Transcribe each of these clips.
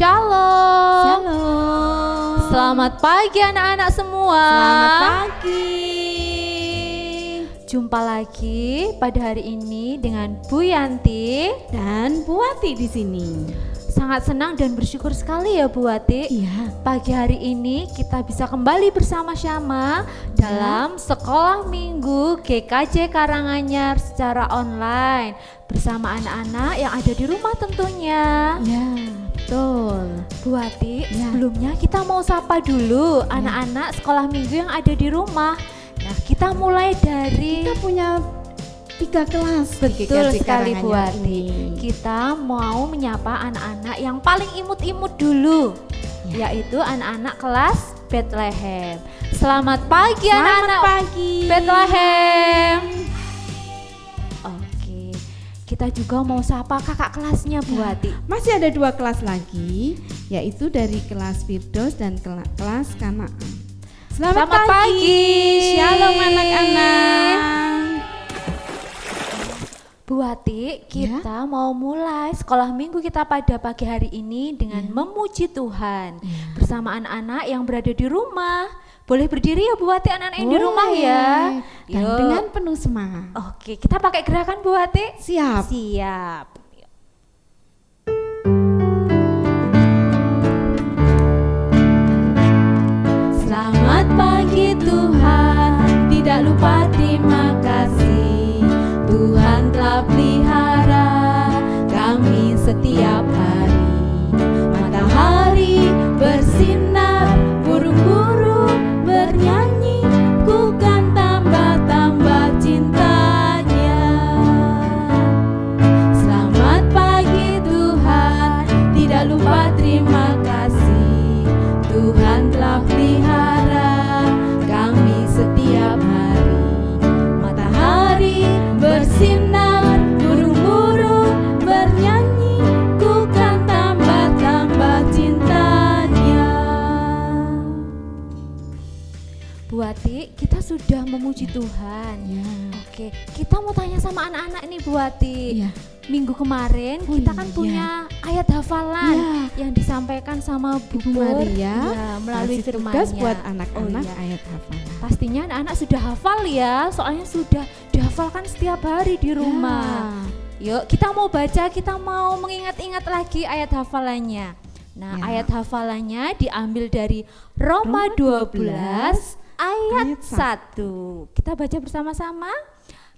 Shalom. Shalom. Selamat pagi anak-anak semua. Selamat pagi. Jumpa lagi pada hari ini dengan Bu Yanti Dan Bu Wati di sini. Sangat senang dan bersyukur sekali ya Bu Wati. Iya. Pagi hari ini kita bisa kembali bersama-sama dalam sekolah minggu GKJ Karanganyar secara online bersama anak-anak yang ada di rumah tentunya. Ya, betul. Bu Wati, Ya. sebelumnya kita mau sapa dulu anak-anak sekolah minggu yang ada di rumah. Nah, kita mulai dari Kita punya 3 kelas. betul GKJ sekali Bu Karanganyar Wati. ini. Kita mau menyapa anak-anak yang paling imut-imut dulu, yaitu anak-anak kelas Bethlehem. Selamat pagi Selamat anak-anak pagi. Bethlehem. Oke, kita juga mau sapa kakak kelasnya Bu Wati. Masih ada 2 kelas lagi, yaitu dari kelas Firdaus dan kelas Kanaan. Selamat pagi. Shalom anak-anak. Bu Wati, kita mau mulai sekolah minggu kita pada pagi hari ini dengan memuji Tuhan bersama anak-anak yang berada di rumah. Boleh berdiri ya Bu Wati, anak-anak yang di rumah ya. Dan Yuk. dengan penuh semangat. Oke, kita pakai gerakan Bu Wati. Siap. Siap. Selamat pagi Tuhan, tidak lupa terima kasih. Tuhan telah pelihara kami setiap hari. Matahari bersinar, burung-burung bernyanyi, ku kan tambah-tambah cintanya. Selamat pagi Tuhan, tidak lupa terima kasih. Tuhan telah pelihara kami setiap hari. Matahari bersinar, burung-burung bernyanyi, ku kan tambah-tambah cintanya. Bu Wati, kita sudah memuji Tuhan. Ya. Oke, kita mau tanya sama anak-anak nih Bu Wati. Iya. Minggu kemarin Oh kita kan iya. punya ayat hafalan yang disampaikan sama Bu Ibu Pur, Maria melalui kasih firman-Nya. tugas buat anak-anak Oh iya. ayat hafalan. Pastinya anak-anak sudah hafal ya, soalnya sudah dihafalkan setiap hari di rumah. Yuk, kita mau baca, kita mau mengingat-ingat lagi ayat hafalannya. Nah, Ya. ayat hafalannya diambil dari Roma 12 ayat 1. Kita baca bersama-sama.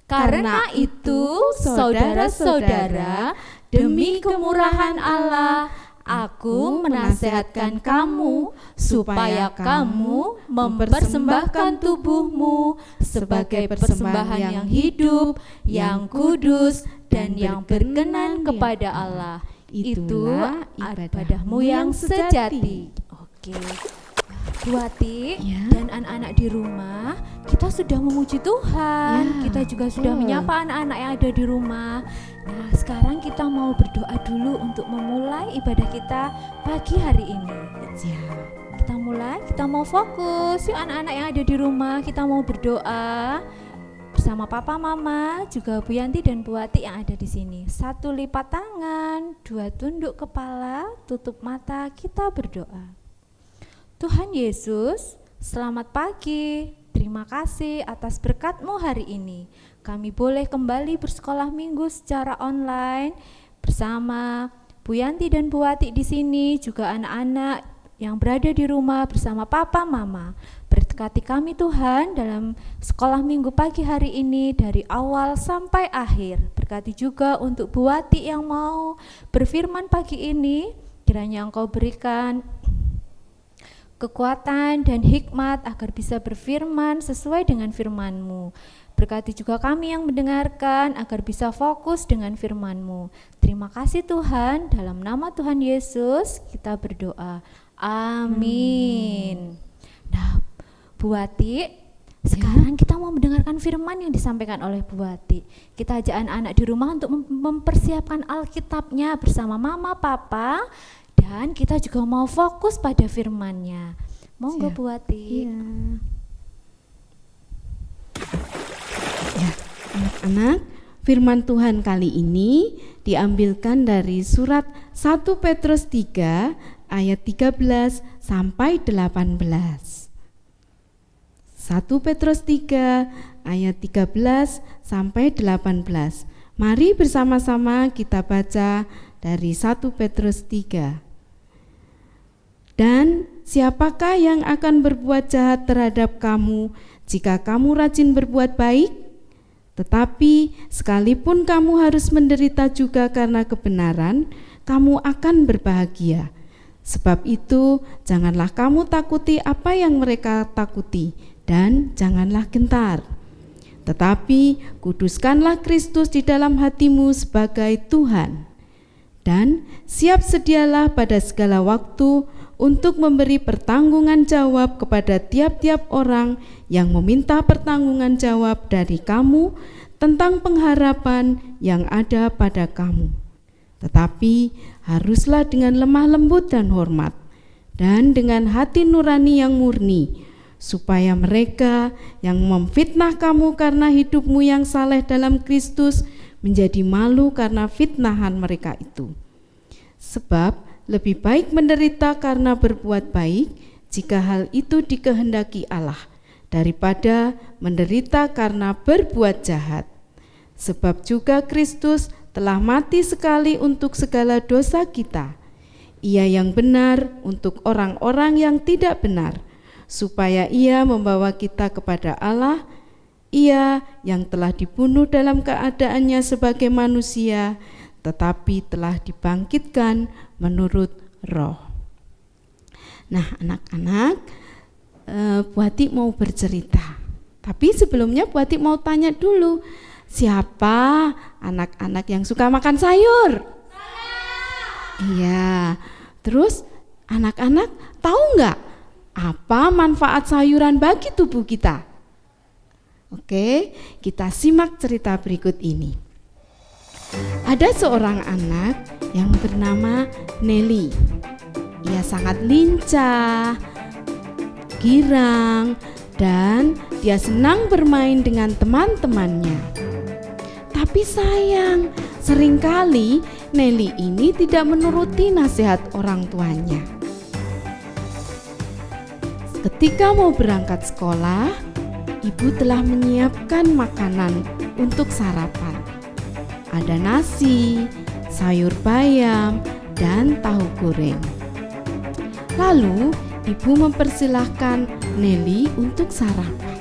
Karena itu, saudara-saudara, demi kemurahan Allah, aku menasihatkan kamu supaya kamu mempersembahkan tubuhmu sebagai persembahan yang hidup, yang kudus, dan yang berkenan kepada Allah. Itulah ibadahmu yang sejati. Oke. Bu Wati dan anak-anak di rumah, kita sudah memuji Tuhan. Kita juga sudah menyapa anak-anak yang ada di rumah. Nah, sekarang kita mau berdoa dulu untuk memulai ibadah kita pagi hari ini. Kita mulai, kita mau fokus. Yuk anak-anak yang ada di rumah, kita mau berdoa bersama Papa, Mama, juga Bu Yanti dan Bu Wati yang ada di sini. 1 lipat tangan, 2 tunduk kepala, tutup mata, kita berdoa. Tuhan Yesus, selamat pagi. Terima kasih atas berkat-Mu hari ini. Kami boleh kembali bersekolah minggu secara online bersama Bu Yanti dan Bu Wati di sini, juga anak-anak yang berada di rumah bersama Papa, Mama. Berkati kami Tuhan dalam sekolah minggu pagi hari ini dari awal sampai akhir. Berkati juga untuk Bu Wati yang mau berfirman pagi ini. Kiranya Engkau berikan kekuatan dan hikmat agar bisa berfirman sesuai dengan firman-Mu. Berkati juga kami yang mendengarkan agar bisa fokus dengan firman-Mu. Terima kasih Tuhan, dalam nama Tuhan Yesus kita berdoa. Amin. Nah, Bu Wati, sekarang kita mau mendengarkan firman yang disampaikan oleh Bu Wati. Kita ajak anak-anak di rumah untuk mempersiapkan Alkitabnya bersama Mama, Papa, dan kita juga mau fokus pada firman-Nya. Monggo Bu Wati. Ya, anak-anak, Firman Tuhan kali ini diambilkan dari surat 1 Petrus 3 ayat 13 sampai 18. 1 Petrus 3 ayat 13 sampai 18. Mari bersama-sama kita baca dari 1 Petrus 3. Dan siapakah yang akan berbuat jahat terhadap kamu jika kamu rajin berbuat baik? Tetapi sekalipun kamu harus menderita juga karena kebenaran, kamu akan berbahagia. Sebab itu, janganlah kamu takuti apa yang mereka takuti, dan janganlah gentar. Tetapi kuduskanlah Kristus di dalam hatimu sebagai Tuhan. Dan siap sedialah pada segala waktu untuk memberi pertanggungan jawab kepada tiap-tiap orang yang meminta pertanggungan jawab dari kamu tentang pengharapan yang ada pada kamu. Tetapi haruslah dengan lemah lembut dan hormat, dan dengan hati nurani yang murni, supaya mereka yang memfitnah kamu karena hidupmu yang saleh dalam Kristus menjadi malu karena fitnahan mereka itu. Sebab lebih baik menderita karena berbuat baik, jika hal itu dikehendaki Allah, daripada menderita karena berbuat jahat. Sebab juga Kristus telah mati sekali untuk segala dosa kita, Ia yang benar untuk orang-orang yang tidak benar, supaya Ia membawa kita kepada Allah. Ia yang telah dibunuh dalam keadaannya sebagai manusia, tetapi telah dibangkitkan menurut Roh. Nah, anak-anak, Bu Ati mau bercerita. Tapi sebelumnya Bu Ati mau tanya dulu, siapa anak-anak yang suka makan sayur? Iya. Terus anak-anak tahu nggak apa manfaat sayuran bagi tubuh kita? Oke, kita simak cerita berikut ini. Ada seorang anak yang bernama Nelly. Ia sangat lincah, girang, dan dia senang bermain dengan teman-temannya. Tapi sayang, seringkali Nelly ini tidak menuruti nasihat orang tuanya. Ketika mau berangkat sekolah, ibu telah menyiapkan makanan untuk sarapan. Ada nasi, sayur bayam, dan tahu goreng. Lalu ibu mempersilahkan Nelly untuk sarapan.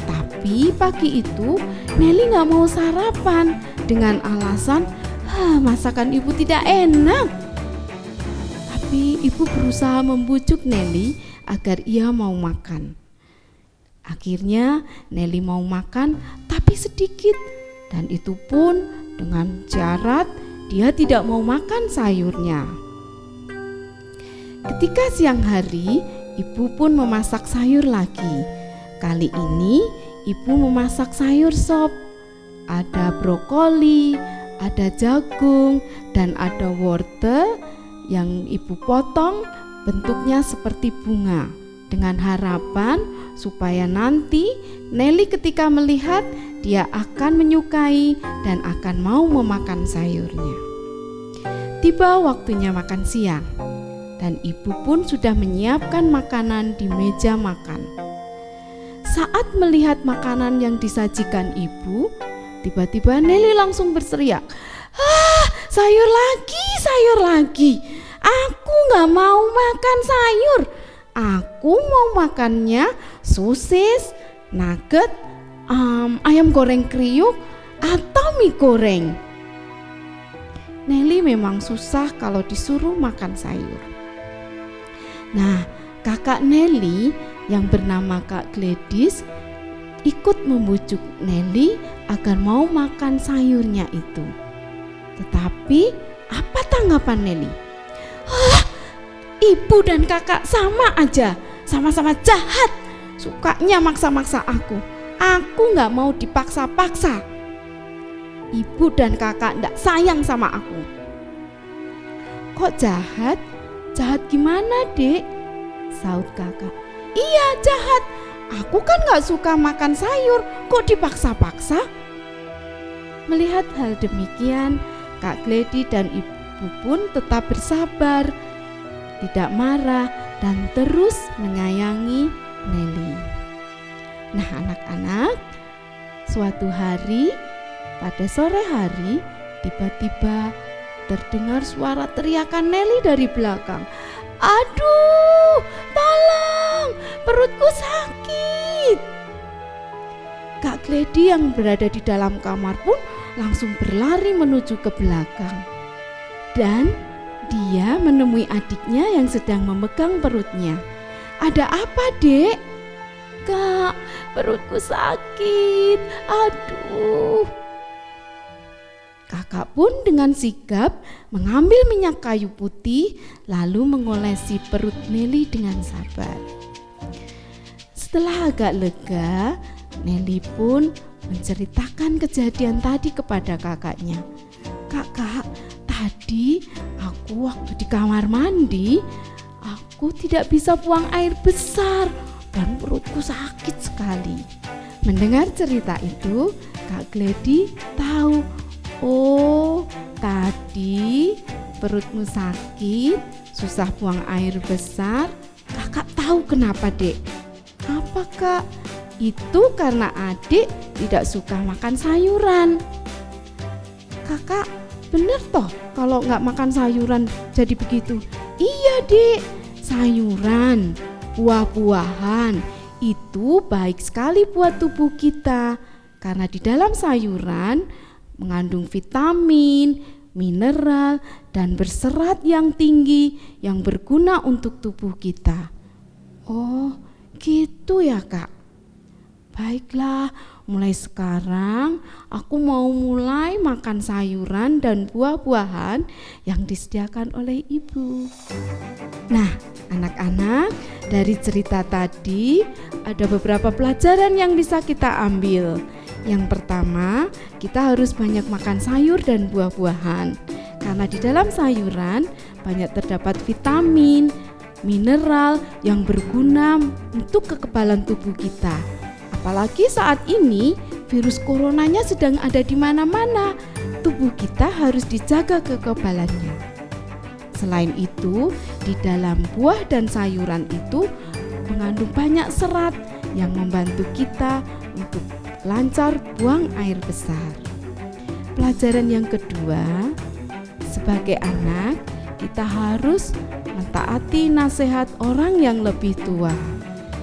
Tapi pagi itu Nelly gak mau sarapan dengan alasan masakan ibu tidak enak. Tapi ibu berusaha membujuk Nelly agar ia mau makan. Akhirnya Nelly mau makan tapi sedikit. Dan itu pun dengan syarat dia tidak mau makan sayurnya. Ketika siang hari, ibu pun memasak sayur lagi. Kali ini ibu memasak sayur sop. Ada brokoli, ada jagung, dan ada wortel yang ibu potong bentuknya seperti bunga, dengan harapan supaya nanti Nelly ketika melihat dia akan menyukai dan akan mau memakan sayurnya. Tiba waktunya makan siang, dan ibu pun sudah menyiapkan makanan di meja makan. Saat melihat makanan yang disajikan ibu, tiba-tiba Nelly langsung berteriak, sayur lagi. Aku gak mau makan sayur. Aku mau makannya sosis, nugget, ayam goreng kriuk, atau mie goreng. Nelly memang susah kalau disuruh makan sayur. Nah, kakak Nelly yang bernama Kak Gladys ikut membujuk Nelly agar mau makan sayurnya itu. Tetapi apa tanggapan Nelly? Ibu dan kakak sama aja, sama-sama jahat. Sukanya maksa-maksa aku. Aku gak mau dipaksa-paksa. Ibu dan kakak gak sayang sama aku. Kok jahat? Jahat gimana, Dek? Saut kakak. Iya, jahat. Aku kan gak suka makan sayur. Kok dipaksa-paksa? Melihat hal demikian, Kak Gledi dan Ibu pun tetap bersabar, tidak marah, dan terus menyayangi Nelly. Nah anak-anak, suatu hari, pada sore hari, tiba-tiba terdengar suara teriakan Nelly dari belakang. Aduh, tolong, perutku sakit. Kak Gledi yang berada di dalam kamar pun langsung berlari menuju ke belakang. Dan dia menemui adiknya yang sedang memegang perutnya. Ada apa, Dek? Kak, perutku sakit. Aduh. Kakak pun dengan sigap mengambil minyak kayu putih lalu mengolesi perut Nelly dengan sabar. Setelah agak lega, Nelly pun menceritakan kejadian tadi kepada kakaknya. Kakak, tadi aku waktu di kamar mandi, aku tidak bisa buang air besar dan perutku sakit sekali. Mendengar cerita itu, Kak Gledi tahu, oh tadi perutmu sakit, susah buang air besar. Kakak tahu kenapa, Dek? Apa, Kak? Itu karena adik tidak suka makan sayuran. Kakak, bener toh kalau nggak makan sayuran jadi begitu? Iya, Dek, sayuran, buah-buahan itu baik sekali buat tubuh kita. Karena di dalam sayuran mengandung vitamin, mineral, dan berserat yang tinggi yang berguna untuk tubuh kita. Oh, gitu ya, Kak. Baiklah, mulai sekarang aku mau mulai makan sayuran dan buah-buahan yang disediakan oleh ibu. Nah, anak-anak, dari cerita tadi ada beberapa pelajaran yang bisa kita ambil. Yang pertama, kita harus banyak makan sayur dan buah-buahan. Karena di dalam sayuran banyak terdapat vitamin, mineral yang berguna untuk kekebalan tubuh kita. Apalagi saat ini virus coronanya sedang ada di mana-mana. Tubuh kita harus dijaga kekebalannya. Selain itu, di dalam buah dan sayuran itu mengandung banyak serat yang membantu kita untuk lancar buang air besar. Pelajaran yang kedua, sebagai anak kita harus mentaati nasihat orang yang lebih tua.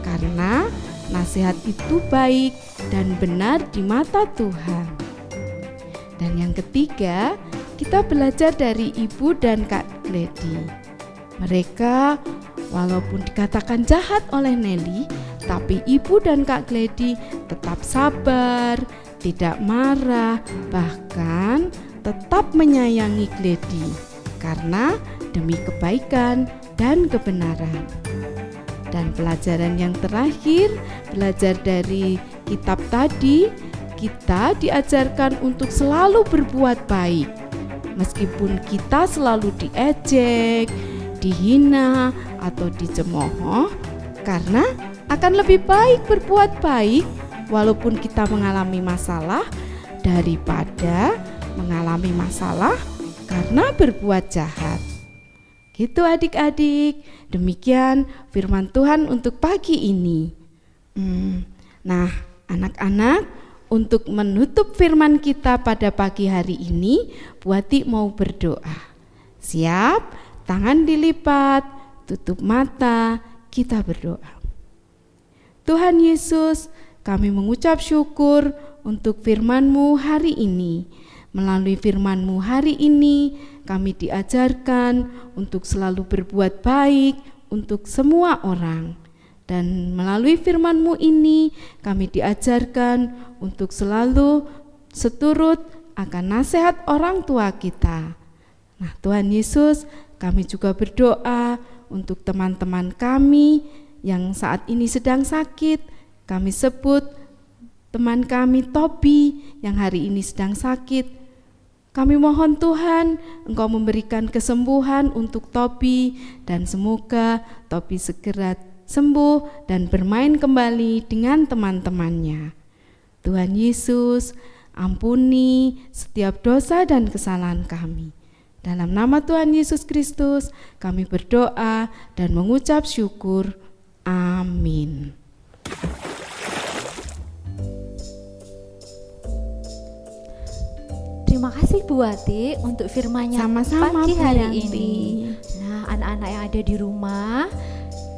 Karena nasihat itu baik dan benar di mata Tuhan. Dan yang ketiga, kita belajar dari Ibu dan Kak Gledi. Mereka walaupun dikatakan jahat oleh Nelly, tapi Ibu dan Kak Gledi tetap sabar, tidak marah, bahkan tetap menyayangi Gledi karena demi kebaikan dan kebenaran. Dan pelajaran yang terakhir, belajar dari kitab tadi, kita diajarkan untuk selalu berbuat baik. Meskipun kita selalu diejek, dihina, atau dicemooh, karena akan lebih baik berbuat baik walaupun kita mengalami masalah daripada mengalami masalah karena berbuat jahat. Gitu adik-adik, demikian firman Tuhan untuk pagi ini. Nah anak-anak, untuk menutup firman kita pada pagi hari ini, Bu Ati mau berdoa. Siap? Tangan dilipat, tutup mata, kita berdoa. Tuhan Yesus, kami mengucap syukur untuk firman-Mu hari ini. Melalui firman-Mu hari ini, kami diajarkan untuk selalu berbuat baik untuk semua orang. Dan melalui firman-Mu ini, kami diajarkan untuk selalu seturut akan nasihat orang tua kita. Nah, Tuhan Yesus, kami juga berdoa untuk teman-teman kami yang saat ini sedang sakit. Kami sebut teman kami Tobi yang hari ini sedang sakit. Kami mohon Tuhan, Engkau memberikan kesembuhan untuk Tobi dan semoga Tobi segera sembuh dan bermain kembali dengan teman-temannya. Tuhan Yesus, Ampuni setiap dosa dan kesalahan kami. Dalam nama Tuhan Yesus Kristus kami berdoa dan mengucap syukur. Amin. Terima kasih Bu Wati untuk firman-Nya Sama-sama, pagi Bu hari Yanti. ini. Nah, anak-anak yang ada di rumah,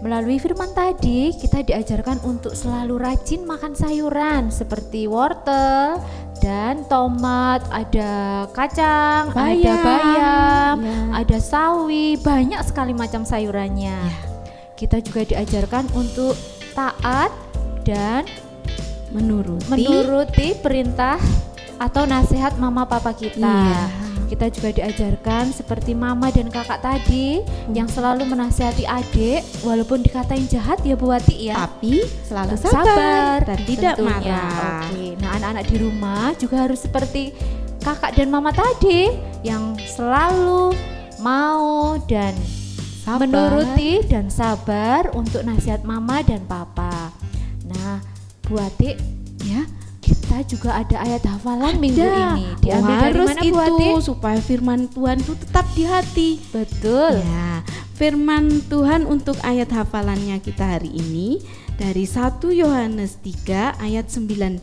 melalui firman tadi kita diajarkan untuk selalu rajin makan sayuran seperti wortel dan tomat, ada kacang, ada bayam, ada sawi, banyak sekali macam sayurannya. Kita juga diajarkan untuk taat dan menuruti perintah atau nasihat mama papa kita. Kita juga diajarkan seperti mama dan kakak tadi yang selalu menasihati adik walaupun dikatain jahat ya Bu Wati ya. Tapi selalu sabar dan tidak tentunya. marah. Oke. Nah, anak-anak di rumah juga harus seperti kakak dan mama tadi yang selalu mau dan menuruti dan sabar untuk nasihat mama dan papa. Nah, Bu Wati, Ya, kita juga ada ayat hafalan minggu ini. Diambil dari harus mana Bu Wati? itu supaya firman Tuhan itu tetap di hati. Betul. Ya, firman Tuhan untuk ayat hafalannya kita hari ini dari 1 Yohanes 3 ayat 19.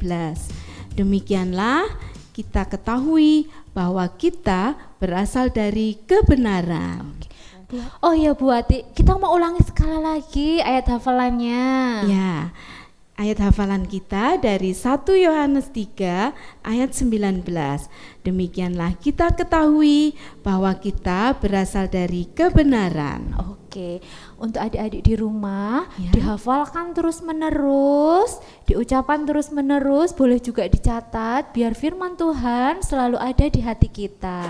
Demikianlah kita ketahui bahwa kita berasal dari kebenaran. Oh ya Bu Wati, kita mau ulangi sekali lagi ayat hafalannya. Ya, ayat hafalan kita dari 1 Yohanes 3 ayat 19. Demikianlah kita ketahui bahwa kita berasal dari kebenaran. Oke, untuk adik-adik di rumah dihafalkan terus menerus, diucapkan terus menerus, boleh juga dicatat biar firman Tuhan selalu ada di hati kita.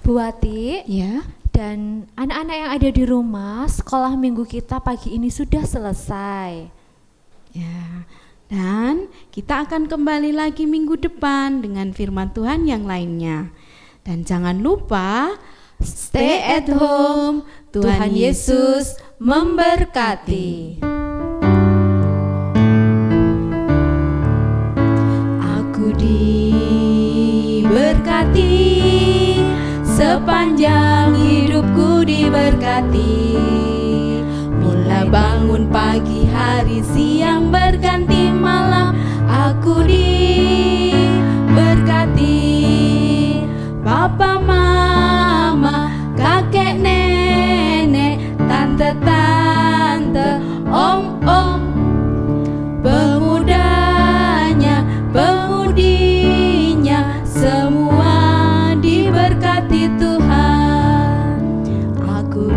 Bu Wati, Ya. dan anak-anak yang ada di rumah, sekolah minggu kita pagi ini sudah selesai. Ya, dan kita akan kembali lagi minggu depan dengan firman Tuhan yang lainnya. Dan jangan lupa stay at home. Tuhan Yesus memberkati. Aku diberkati, sepanjang hidupku diberkati. Mula bangun pagi hari, siang berganti malam, aku diberkati. Papa, mama, kakek, nenek, tante-tante, om-om, pemudanya, pemudinya, semua diberkati Tuhan. Aku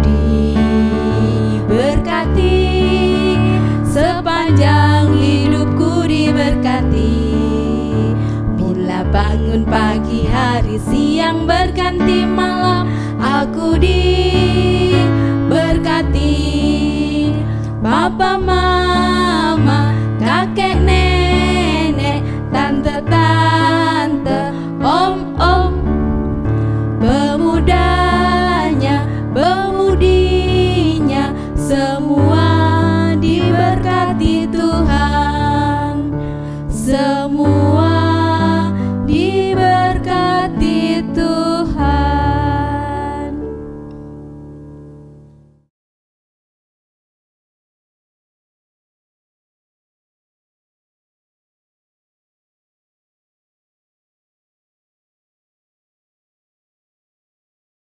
diberkati, sepanjang hidupku diberkati. Bila bangun pagi hari, siang berganti malam, aku diberkati. Papa, mama,